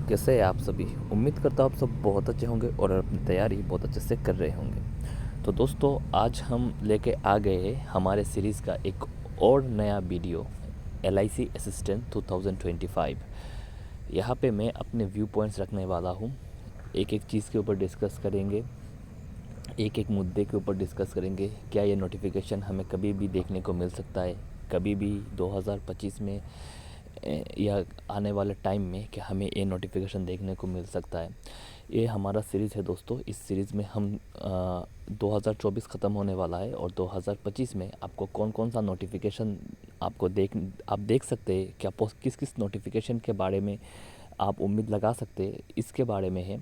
कैसे हैं आप सभी। उम्मीद करता हूँ आप सब बहुत अच्छे होंगे और अपनी तैयारी बहुत अच्छे से कर रहे होंगे। तो दोस्तों, आज हम लेके आ गए हैं हमारे सीरीज़ का एक और नया वीडियो, LIC असिस्टेंट 2025। यहाँ पे मैं अपने व्यू पॉइंट्स रखने वाला हूँ। एक एक चीज़ के ऊपर डिस्कस करेंगे, एक एक मुद्दे के ऊपर डिस्कस करेंगे। क्या ये नोटिफिकेशन हमें कभी भी देखने को मिल सकता है, कभी भी 2025 में या आने वाले टाइम में क्या हमें ये नोटिफिकेशन देखने को मिल सकता है। ये हमारा सीरीज़ है दोस्तों। इस सीरीज़ में हम 2024 ख़त्म होने वाला है और 2025 में आपको कौन कौन सा नोटिफिकेशन आप देख सकते हैं, क्या किस किस नोटिफिकेशन के बारे में आप उम्मीद लगा सकते हैं, इसके बारे में है।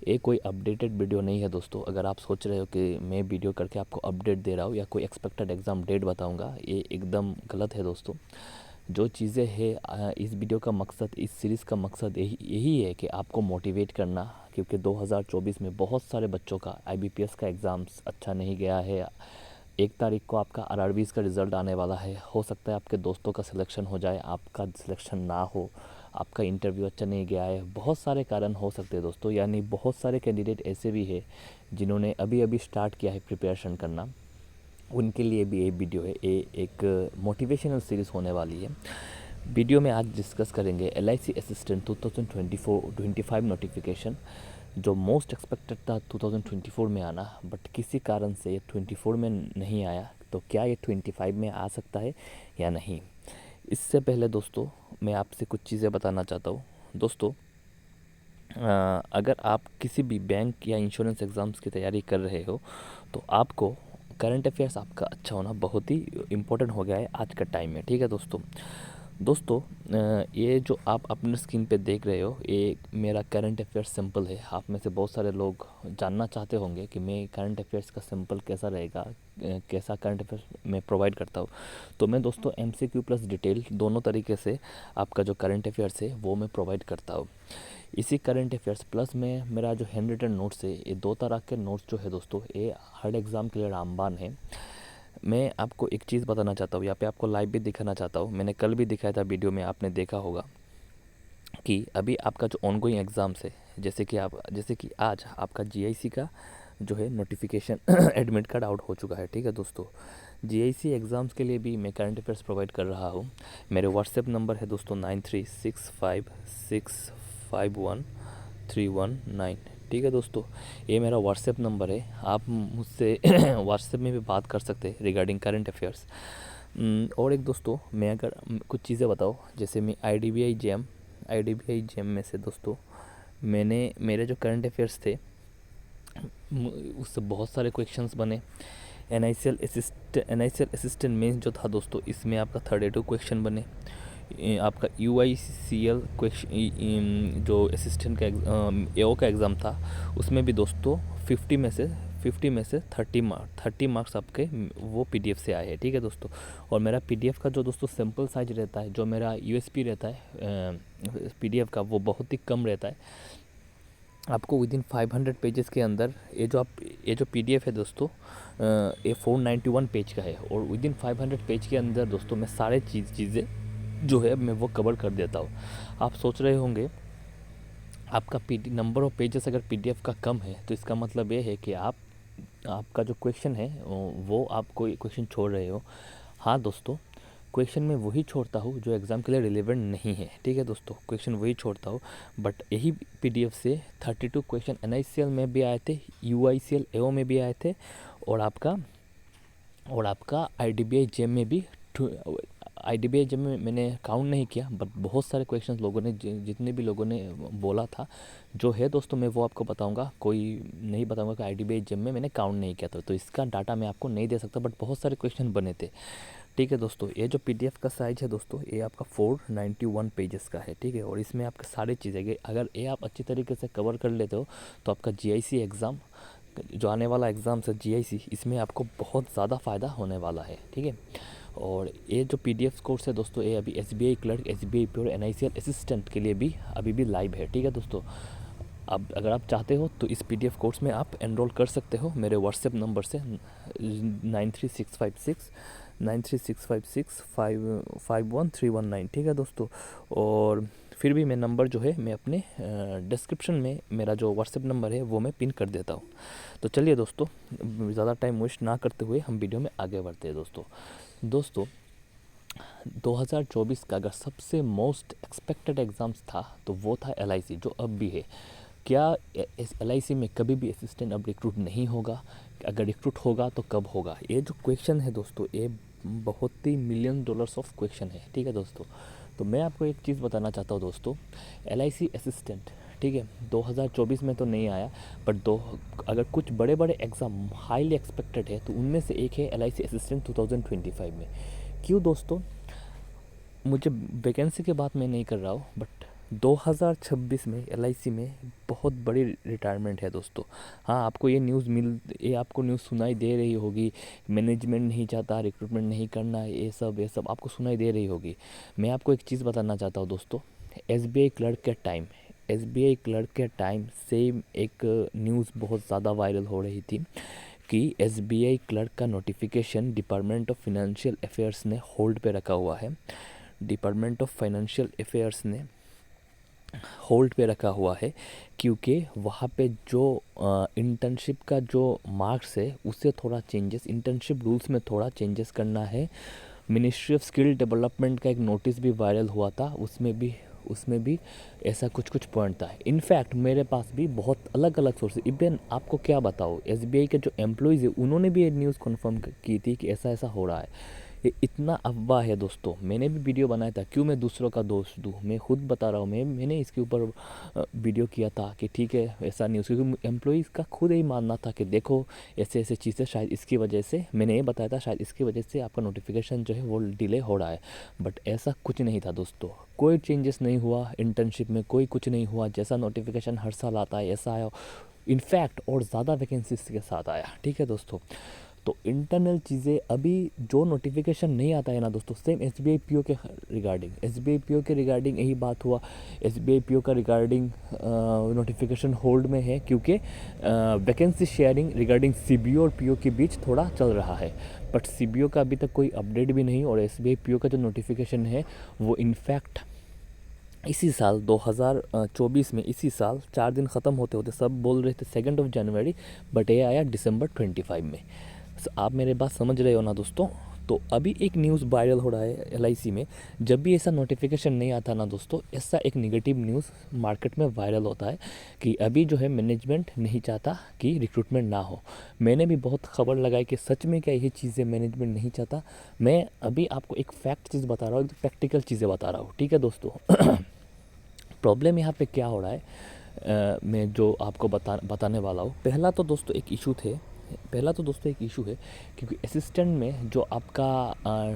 ये कोई अपडेटेड वीडियो नहीं है दोस्तों। अगर आप सोच रहे हो कि मैं वीडियो करके आपको अपडेट दे रहा हूँ या कोई एक्सपेक्टेड एग्ज़ाम डेट बताऊँगा, ये एकदम गलत है दोस्तों। जो चीज़ें हैं, इस वीडियो का मकसद, इस सीरीज़ का मकसद यही है कि आपको मोटिवेट करना, क्योंकि 2024 में बहुत सारे बच्चों का IBPS का एग्ज़ाम्स अच्छा नहीं गया है। 1 तारीख को आपका RRBs का रिज़ल्ट आने वाला है। हो सकता है आपके दोस्तों का सिलेक्शन हो जाए, आपका सिलेक्शन ना हो, आपका इंटरव्यू अच्छा नहीं गया है। बहुत सारे कारण हो सकते हैं दोस्तों। यानी बहुत सारे कैंडिडेट ऐसे भी हैं जिन्होंने अभी अभी स्टार्ट किया है प्रिपरेशन करना, उनके लिए भी ये वीडियो है। ये एक मोटिवेशनल सीरीज़ होने वाली है। वीडियो में आज डिस्कस करेंगे LIC असिस्टेंट 2024-25 नोटिफिकेशन, जो मोस्ट एक्सपेक्टेड था 2024 में आना, बट किसी कारण से ये 24 में नहीं आया। तो क्या ये 25 में आ सकता है या नहीं। इससे पहले दोस्तों, मैं आपसे कुछ चीज़ें बताना चाहता हूँ दोस्तों। अगर आप किसी भी बैंक या इंश्योरेंस एग्ज़ाम्स की तैयारी कर रहे हो, तो आपको करंट अफेयर्स आपका अच्छा होना बहुत ही इम्पोर्टेंट हो गया है आज का टाइम में। ठीक है दोस्तों। दोस्तों, ये जो आप अपने स्क्रीन पे देख रहे हो, ये मेरा करंट अफेयर्स सिंपल है। आप में से बहुत सारे लोग जानना चाहते होंगे कि मैं करंट अफेयर्स का सिंपल कैसा रहेगा, कैसा करंट अफेयर्स मैं प्रोवाइड करता हूँ। तो मैं दोस्तों MCQ प्लस डिटेल दोनों तरीके से आपका जो करंट अफेयर्स है वो मैं प्रोवाइड करता हूँ। इसी करंट अफेयर्स प्लस में मेरा जो हैंड रिटन नोट्स है, ये 2 तरह के नोट्स जो है दोस्तों, ये हर एग्ज़ाम के लिए रामबान है। मैं आपको एक चीज़ बताना चाहता हूँ, यहाँ पे आपको लाइव भी दिखाना चाहता हूँ। मैंने कल भी दिखाया था वीडियो में, आपने देखा होगा कि अभी आपका जो ऑनगोइंग एग्ज़ाम्स है, जैसे कि आज आपका GIC का जो है नोटिफिकेशन एडमिट कार्ड आउट हो चुका है। ठीक है दोस्तों। GIC एग्ज़ाम्स के लिए भी मैं करंट अफेयर्स प्रोवाइड कर रहा हूँ। मेरे व्हाट्सएप नंबर है दोस्तों 9365651319। ठीक है दोस्तों, ये मेरा व्हाट्सएप नंबर है। आप मुझसे व्हाट्सएप में भी बात कर सकते हैं रिगार्डिंग करंट अफेयर्स। और एक दोस्तों, मैं अगर कुछ चीज़ें बताऊँ, जैसे मैं IDBI जैम में से दोस्तों, मेरे जो करंट अफेयर्स थे उससे बहुत सारे क्वेश्चंस बने। NICL असिस्टेंट मेंस जो था दोस्तों, इसमें आपका 32 क्वेश्चन बने। आपका UICL क्वेश्चन जो असिस्टेंट का AO का एग्ज़ाम था, उसमें भी दोस्तों 50 में से 30 मार्क्स आपके वो PDF से आए हैं। ठीक है दोस्तों। और मेरा PDF का जो दोस्तों सिंपल साइज रहता है, जो मेरा USP रहता है PDF का, वो बहुत ही कम रहता है। आपको विदिन 500 पेजेस के अंदर ये जो PDF है दोस्तों, ये 491 पेज का है। और विदिन 500 पेज के अंदर दोस्तों मैं सारे चीज़ें जो है मैं वो कवर कर देता हूँ। आप सोच रहे होंगे, आपका नंबर ऑफ पेजेस अगर PDF का कम है तो इसका मतलब ये है कि आपका जो क्वेश्चन है वो आप कोई क्वेश्चन छोड़ रहे हो। हाँ दोस्तों, क्वेश्चन मैं वही छोड़ता हूँ जो एग्ज़ाम के लिए रिलेवेंट नहीं है। ठीक है दोस्तों, क्वेश्चन वही छोड़ता हूँ। बट यही PDF से 32 क्वेश्चन NICL में भी आए थे, UICL AO में भी आए थे, और आपका IDBI जेम में भी। IDBI जेम में मैंने काउंट नहीं किया, बट बहुत सारे क्वेश्चंस लोगों ने, जितने भी लोगों ने बोला था जो है दोस्तों, मैं वो आपको बताऊंगा। कोई नहीं बताऊंगा कि IDBI जेम में मैंने काउंट नहीं किया था, तो इसका डाटा मैं आपको नहीं दे सकता, बट बहुत सारे क्वेश्चन बने थे। ठीक है दोस्तों, ये जो PDF का साइज़ है दोस्तों, ये आपका 491 पेजेस का है। ठीक है। और इसमें आपका सारी चीज़ें, अगर ये आप अच्छी तरीके से कवर कर लेते हो तो आपका GIC एग्ज़ाम, जो आने वाला एग्ज़ाम है GIC, इसमें आपको बहुत ज़्यादा फ़ायदा होने वाला है। ठीक है। और ये जो PDF कोर्स है दोस्तों, ये अभी SBI clerk, SBI pure, NICL assistant के लिए भी अभी भी लाइव है। ठीक है दोस्तों। अब अगर आप चाहते हो तो इस PDF कोर्स में आप एनरोल कर सकते हो मेरे व्हाट्सएप नंबर से 93656 9365651319, ठीक है दोस्तों। और फिर भी मैं नंबर जो है मैं अपने डिस्क्रिप्शन में मेरा जो व्हाट्सएप नंबर है वो मैं पिन कर देता हूँ। तो चलिए दोस्तों, ज़्यादा टाइम वेस्ट ना करते हुए हम वीडियो में आगे बढ़ते हैं दोस्तों 2024 का अगर सबसे मोस्ट एक्सपेक्टेड एग्ज़ाम्स था तो वो था LIC, जो अब भी है। क्या इस LIC में कभी भी असिस्टेंट अब रिक्रूट नहीं होगा? अगर रिक्रूट होगा तो कब होगा? ये जो क्वेश्चन है दोस्तों, ये बहुत ही मिलियन डॉलर्स ऑफ क्वेश्चन है, ठीक है दोस्तों। तो मैं आपको एक चीज़ बताना चाहता हूँ दोस्तों, LIC असिस्टेंट, ठीक है, 2024 में तो नहीं आया, बट अगर कुछ बड़े बड़े एग्ज़ाम हाईली एक्सपेक्टेड है तो उनमें से एक है LIC असिस्टेंट 2025 में। क्यों दोस्तों? मुझे वैकेंसी की बात मैं नहीं कर रहा हूँ, बट 2026 में LIC में बहुत बड़ी रिटायरमेंट है दोस्तों। हाँ, आपको ये आपको न्यूज़ सुनाई दे रही होगी, मैनेजमेंट नहीं चाहता, रिक्रूटमेंट नहीं करना, ये सब आपको सुनाई दे रही होगी। मैं आपको एक चीज़ बताना चाहता हूँ दोस्तों, SBI क्लर्क के टाइम सेम एक न्यूज़ बहुत ज़्यादा वायरल हो रही थी कि SBI क्लर्क का notification department of financial affairs ने होल्ड पे रखा हुआ है। डिपार्टमेंट ऑफ फाइनेंशियल अफेयर्स ने होल्ड पे रखा हुआ है क्योंकि वहाँ पे जो इंटर्नशिप का जो मार्क्स है उससे थोड़ा चेंजेस, इंटर्नशिप रूल्स में थोड़ा चेंजेस करना है। मिनिस्ट्री ऑफ स्किल डेवलपमेंट का एक नोटिस भी वायरल हुआ था, उसमें भी ऐसा कुछ पॉइंट था। इनफैक्ट मेरे पास भी बहुत अलग अलग सोर्स, इवन आपको क्या बताओ, SBI के जो एम्प्लॉयज़ है उन्होंने भी ये न्यूज़ कन्फर्म की थी कि ऐसा हो रहा है। ये इतना अफवाह है दोस्तों। मैंने भी वीडियो बनाया था, क्यों मैं दूसरों का दोष दूँ, मैं खुद बता रहा हूँ। मैंने इसके ऊपर वीडियो किया था कि ठीक है ऐसा न्यूज़, क्योंकि एम्प्लॉयज़ का खुद ही मानना था कि देखो ऐसे चीज़ें शायद इसकी वजह से, मैंने ये बताया था शायद इसकी वजह से आपका नोटिफिकेशन जो है वो डिले हो रहा है। बट ऐसा कुछ नहीं था दोस्तों, कोई चेंजेस नहीं हुआ इंटर्नशिप में, कोई कुछ नहीं हुआ। जैसा नोटिफिकेशन हर साल आता है ऐसा आया, इनफैक्ट और ज़्यादा वैकेंसीज के साथ आया, ठीक है दोस्तों। तो इंटरनल चीज़ें अभी जो नोटिफिकेशन नहीं आता है ना दोस्तों, सेम SBI PO के रिगार्डिंग यही बात हुआ। SBI PO का रिगार्डिंग नोटिफिकेशन होल्ड में है क्योंकि वैकेंसी शेयरिंग रिगार्डिंग CBO और PO के बीच थोड़ा चल रहा है। बट CBO का अभी तक कोई अपडेट भी नहीं, और SBI PO का जो नोटिफिकेशन है वो इनफैक्ट इसी साल 2024 में, इसी साल 4 दिन ख़त्म होते होते सब बोल रहे थे 2 जनवरी, बट ये आया December 25 में। आप मेरे बात समझ रहे हो ना दोस्तों? तो अभी एक न्यूज़ वायरल हो रहा है LIC में। जब भी ऐसा नोटिफिकेशन नहीं आता ना दोस्तों, ऐसा एक नेगेटिव न्यूज़ मार्केट में वायरल होता है कि अभी जो है मैनेजमेंट नहीं चाहता कि रिक्रूटमेंट ना हो। मैंने भी बहुत खबर लगाई कि सच में क्या यही चीज़ें मैनेजमेंट नहीं चाहता। मैं अभी आपको एक फैक्ट चीज़ बता रहा हूँ, एक प्रैक्टिकल चीज़ें बता रहा हूँ, ठीक है दोस्तों। प्रॉब्लम यहाँ पे क्या हो रहा है, मैं जो आपको बताने वाला हूँ। पहला तो दोस्तों एक इशू है क्योंकि असिस्टेंट में जो आपका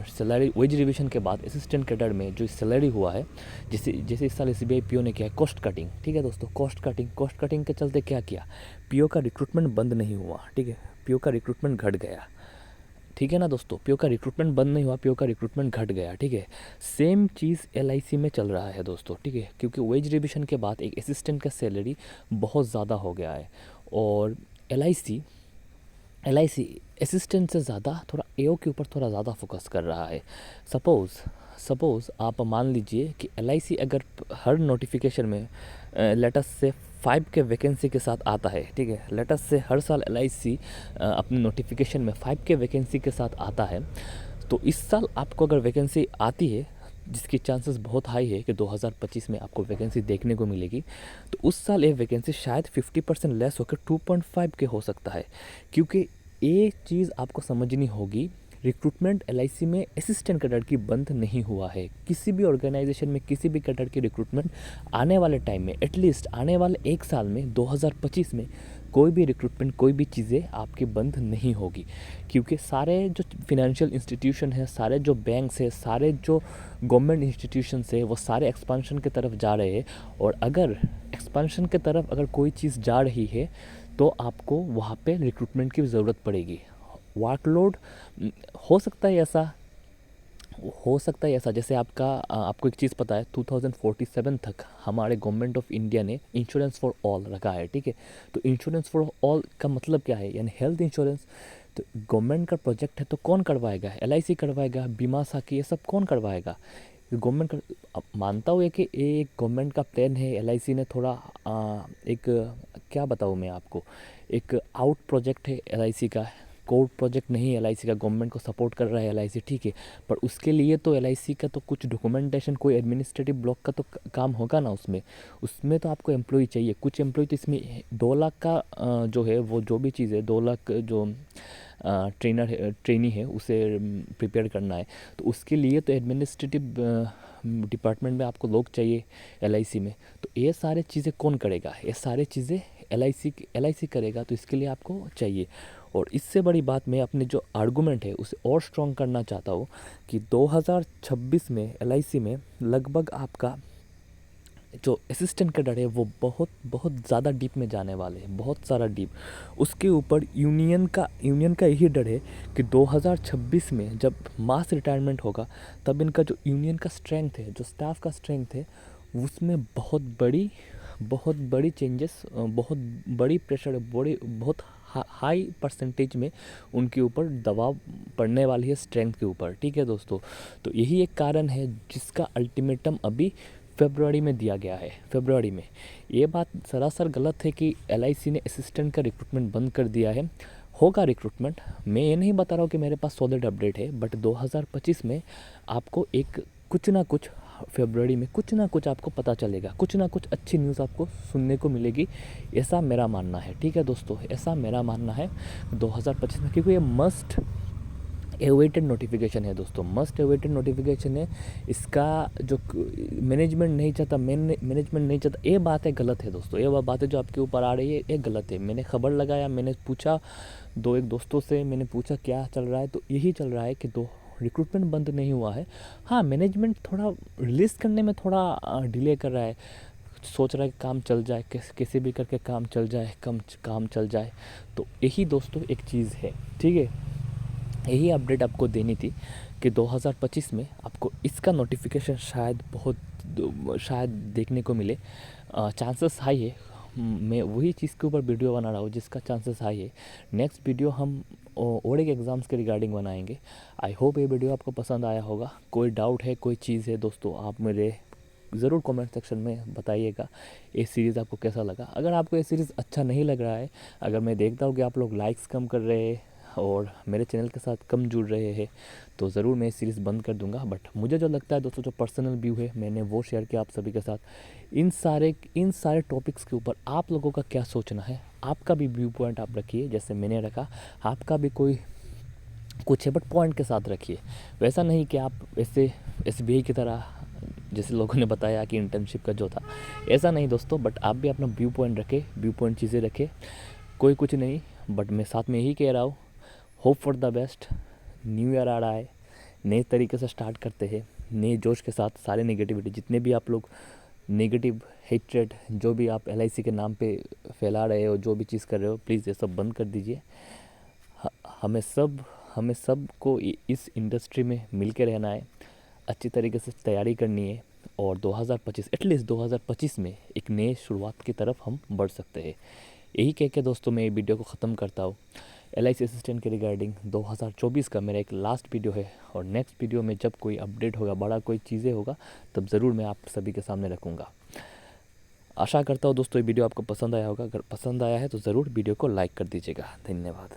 सैलरी वेज रिविजन के बाद असिस्टेंट कैडर में जो सैलरी हुआ है, जैसे इस साल SBI PO ने किया है कॉस्ट कटिंग, ठीक है दोस्तों। कॉस्ट कटिंग के चलते क्या किया, PO का रिक्रूटमेंट बंद नहीं हुआ, ठीक है, PO का रिक्रूटमेंट घट गया, ठीक है ना दोस्तों। PO का रिक्रूटमेंट बंद नहीं हुआ, PO का रिक्रूटमेंट घट गया, ठीक है। सेम चीज़ LIC में चल रहा है दोस्तों, ठीक है, क्योंकि वेज रिविजन के बाद एक असिस्टेंट का सैलरी बहुत ज़्यादा हो गया है, और LIC असिस्टेंट से ज़्यादा थोड़ा AO के ऊपर थोड़ा ज़्यादा फोकस कर रहा है। सपोज़ आप मान लीजिए कि LIC अगर हर नोटिफिकेशन में लेटेस्ट से 5 के वैकेंसी के साथ आता है, ठीक है, लेटेस्ट से हर साल LIC अपने नोटिफिकेशन में 5 के वैकेंसी के साथ आता है, तो इस साल आपको अगर वैकेंसी आती है, जिसकी चांसेस बहुत हाई है कि 2025 में आपको वैकेंसी देखने को मिलेगी, तो उस साल ये वैकेंसी शायद 50% लेस होकर 2.5 के हो सकता है। क्योंकि ये चीज़ आपको समझनी होगी, रिक्रूटमेंट LIC में असिस्टेंट कैडर की बंद नहीं हुआ है। किसी भी ऑर्गेनाइजेशन में किसी भी कैडर की रिक्रूटमेंट आने वाले टाइम में, एटलीस्ट आने वाले 1 साल में 2025 में कोई भी रिक्रूटमेंट, कोई भी चीज़ें आपकी बंद नहीं होगी। क्योंकि सारे जो फिनेंशियल इंस्टीट्यूशन है, सारे जो बैंक्स है, सारे जो गवर्नमेंट इंस्टीट्यूशंस है, वो सारे एक्सपांशन की तरफ जा रहे हैं। और अगर एक्सपांशन की तरफ अगर कोई चीज़ जा रही है तो आपको वहाँ पे रिक्रूटमेंट की ज़रूरत पड़ेगी। वर्कलोड हो सकता है ऐसा जैसे आपको एक चीज़ पता है, 2047 तक हमारे गवर्नमेंट ऑफ इंडिया ने इंश्योरेंस फॉर ऑल रखा है, ठीक है। तो इंश्योरेंस फॉर ऑल का मतलब क्या है, यानी हेल्थ इंश्योरेंस। तो गवर्नमेंट का प्रोजेक्ट है तो कौन करवाएगा? एलआईसी करवाएगा, बीमा साखी ये सब कौन करवाएगा? गवर्नमेंट का अब मानता हूँ ये कि ये एक गवर्नमेंट का प्लान है। एलआईसी ने थोड़ा एक क्या बताऊँ मैं आपको, एक आउट प्रोजेक्ट है एलआईसी का, कोर प्रोजेक्ट नहीं है एलआईसी का। गवर्नमेंट को सपोर्ट कर रहा है एलआईसी, ठीक है, पर उसके लिए तो एलआईसी का तो कुछ डॉक्यूमेंटेशन, कोई एडमिनिस्ट्रेटिव ब्लॉक का तो काम होगा ना उसमें। उसमें तो आपको एम्प्लॉय चाहिए, कुछ एम्प्लॉय तो इसमें 2 लाख का जो है वो जो भी चीज़ है 2 लाख जो ट्रेनी है उसे प्रिपेयर करना है, तो उसके लिए तो एडमिनिस्ट्रेटिव डिपार्टमेंट में आपको लोग चाहिए एलआईसी में। तो ये सारे चीज़ें कौन करेगा? ये सारे चीज़ें एलआईसी करेगा, तो इसके लिए आपको चाहिए। और इससे बड़ी बात, मैं अपने जो आर्गूमेंट है उसे और स्ट्रॉन्ग करना चाहता हूँ कि 2026 में एलआईसी में लगभग आपका जो असिस्टेंट कैडर है वो बहुत बहुत ज़्यादा डीप में जाने वाले हैं, बहुत सारा डीप। उसके ऊपर यूनियन का यही डर है कि 2026 में जब मास रिटायरमेंट होगा तब इनका जो यूनियन का स्ट्रेंथ है, जो स्टाफ का स्ट्रेंथ है, उसमें बहुत बड़ी चेंजेस, बहुत बड़ी प्रेशर, बहुत हाई परसेंटेज में उनके ऊपर दबाव पड़ने वाली है स्ट्रेंथ के ऊपर, ठीक है दोस्तों। तो यही एक कारण है जिसका अल्टीमेटम अभी फरवरी में दिया गया है। फरवरी में ये बात सरासर गलत है कि एलआईसी ने असिस्टेंट का रिक्रूटमेंट बंद कर दिया है। होगा रिक्रूटमेंट, मैं ये नहीं बता रहा हूँ कि मेरे पास सॉलिड अपडेट है, बट 2025 में आपको एक कुछ ना कुछ, फरवरी में कुछ ना कुछ आपको पता चलेगा, कुछ ना कुछ अच्छी न्यूज़ आपको सुनने को मिलेगी, ऐसा मेरा मानना है, ठीक है दोस्तों, ऐसा मेरा मानना है 2025 में, क्योंकि ये मस्ट एवेटेड नोटिफिकेशन है दोस्तों, मस्ट एवेटेड नोटिफिकेशन है। इसका जो मैनेजमेंट नहीं चाहता, मैनेजमेंट नहीं चाहता, ये बातें गलत है दोस्तों, ये बातें जो आपके ऊपर आ रही है ये गलत है। मैंने खबर लगाया, मैंने पूछा एक दोस्तों से, मैंने पूछा क्या चल रहा है, तो यही चल रहा है कि रिक्रूटमेंट बंद नहीं हुआ है। हाँ, मैनेजमेंट थोड़ा रिलीज़ करने में थोड़ा डिले कर रहा है, सोच रहा है कि काम चल जाए, कैसे भी करके काम चल जाए, काम चल जाए। तो यही दोस्तों एक चीज़ है, ठीक है, यही अपडेट आपको देनी थी कि 2025 में आपको इसका नोटिफिकेशन शायद देखने को मिले, चांसेस हाई है। मैं वही चीज़ के ऊपर वीडियो बना रहा हूँ जिसका चांसेस हाई है। नेक्स्ट वीडियो हम ओडे के एग्ज़ाम्स के रिगार्डिंग बनाएंगे। आई होप ये वीडियो आपको पसंद आया होगा। कोई डाउट है, कोई चीज़ है दोस्तों, आप मेरे ज़रूर कमेंट सेक्शन में बताइएगा ये सीरीज़ आपको कैसा लगा। अगर आपको ये सीरीज़ अच्छा नहीं लग रहा है, अगर मैं देखता हूँ कि आप लोग लाइक्स कम कर रहे हैं और मेरे चैनल के साथ कम जुड़ रहे हैं, तो ज़रूर मैं सीरीज़ बंद कर दूंगा। बट मुझे जो लगता है दोस्तों, जो पर्सनल व्यू है मैंने वो शेयर किया आप सभी के साथ। इन सारे टॉपिक्स के ऊपर आप लोगों का क्या सोचना है, आपका भी व्यू पॉइंट आप रखिए, जैसे मैंने रखा, आपका भी कोई कुछ है बट पॉइंट के साथ रखिए। वैसा नहीं कि आप ऐसे एसबीआई की तरह, जैसे लोगों ने बताया कि इंटर्नशिप का जो था, ऐसा नहीं दोस्तों, बट आप भी अपना व्यू पॉइंट रखें, व्यू पॉइंट चीज़ें रखें। कोई कुछ नहीं, बट मैं साथ में यही कह रहा हूँ, hope for the best. New year आ रहा है, नए तरीके से स्टार्ट करते हैं, नए जोश के साथ। सारे नेगेटिविटी, जितने भी आप लोग नेगेटिव हेट्रेड जो भी आप एलआईसी के नाम पे फैला रहे हो, जो भी चीज़ कर रहे हो, प्लीज़ ये सब बंद कर दीजिए। हमें सब को इस इंडस्ट्री में मिल के रहना है, अच्छी तरीके से तैयारी करनी है, और 2025 एटलीस्ट 2025 में एक नए शुरुआत की तरफ हम बढ़ सकते हैं। यही कह के दोस्तों मैं ये वीडियो को ख़त्म करता हूँ। एलआईसी असिस्टेंट के रिगार्डिंग 2024 का मेरा एक लास्ट वीडियो है, और नेक्स्ट वीडियो में जब कोई अपडेट होगा, बड़ा कोई चीज़ें होगा, तब ज़रूर मैं आप सभी के सामने रखूँगा। आशा करता हूँ दोस्तों ये वीडियो आपको पसंद आया होगा। अगर पसंद आया है तो ज़रूर वीडियो को लाइक कर दीजिएगा। धन्यवाद।